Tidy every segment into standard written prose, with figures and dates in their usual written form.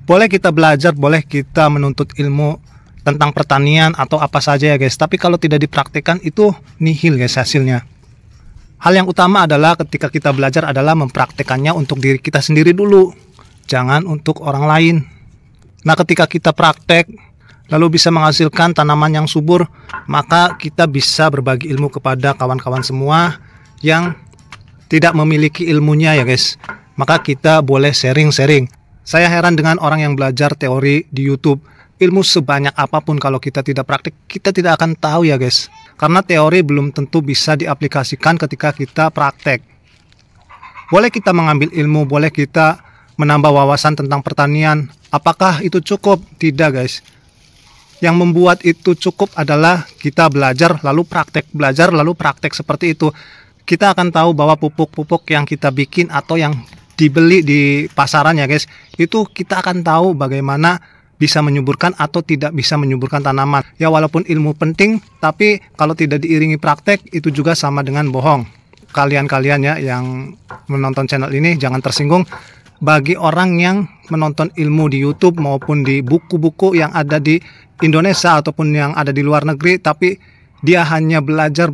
Boleh kita belajar, boleh kita menuntut ilmu tentang pertanian atau apa saja ya guys, tapi kalau tidak dipraktikkan itu nihil guys hasilnya. Hal yang utama adalah ketika kita belajar adalah mempraktekannya untuk diri kita sendiri dulu, jangan untuk orang lain. Nah, ketika kita praktek lalu bisa menghasilkan tanaman yang subur, maka kita bisa berbagi ilmu kepada kawan-kawan semua yang tidak memiliki ilmunya ya guys. Maka kita boleh sharing-sharing. Saya heran dengan orang yang belajar teori di YouTube. Ilmu sebanyak apapun kalau kita tidak praktik, kita tidak akan tahu ya guys. Karena teori belum tentu bisa diaplikasikan ketika kita praktek. Boleh kita mengambil ilmu, boleh kita menambah wawasan tentang pertanian. Apakah itu cukup? Tidak guys. Yang membuat itu cukup adalah kita belajar lalu praktek, belajar lalu praktek seperti itu. Kita akan tahu bahwa pupuk-pupuk yang kita bikin atau yang dibeli di pasaran ya guys, itu kita akan tahu bagaimana bisa menyuburkan atau tidak bisa menyuburkan tanaman. Ya walaupun ilmu penting, tapi kalau tidak diiringi praktek itu juga sama dengan bohong. Kalian-kalian ya yang menonton channel ini jangan tersinggung. Bagi orang yang menonton ilmu di YouTube maupun di buku-buku yang ada di Indonesia ataupun yang ada di luar negeri, tapi dia hanya belajar,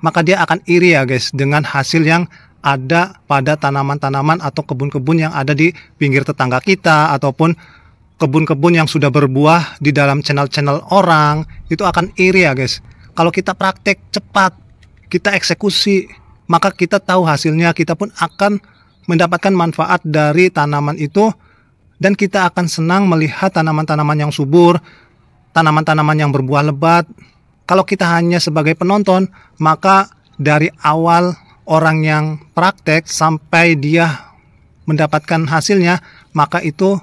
maka dia akan iri ya guys dengan hasil yang ada pada tanaman-tanaman atau kebun-kebun yang ada di pinggir tetangga kita ataupun kebun-kebun yang sudah berbuah di dalam channel-channel orang. Itu akan iri ya guys. Kalau kita praktek cepat, kita eksekusi, maka kita tahu hasilnya, kita pun akan mendapatkan manfaat dari tanaman itu, dan kita akan senang melihat tanaman-tanaman yang subur, tanaman-tanaman yang berbuah lebat. Kalau kita hanya sebagai penonton, maka dari awal orang yang praktek sampai dia mendapatkan hasilnya, maka itu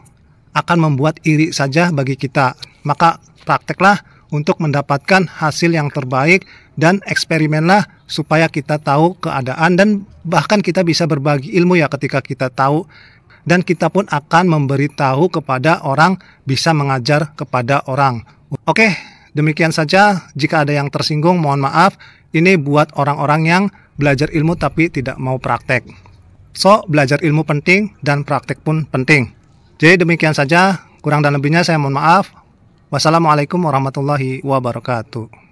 akan membuat iri saja bagi kita. Maka prakteklah untuk mendapatkan hasil yang terbaik dan eksperimenlah supaya kita tahu keadaan dan bahkan kita bisa berbagi ilmu ya ketika kita tahu, dan kita pun akan memberitahu kepada orang, bisa mengajar kepada orang. Oke, demikian saja. Jika ada yang tersinggung mohon maaf. Ini buat orang-orang yang belajar ilmu tapi tidak mau praktek. So, belajar ilmu penting dan praktek pun penting. Jadi demikian saja, kurang dan lebihnya saya mohon maaf. Wassalamualaikum warahmatullahi wabarakatuh.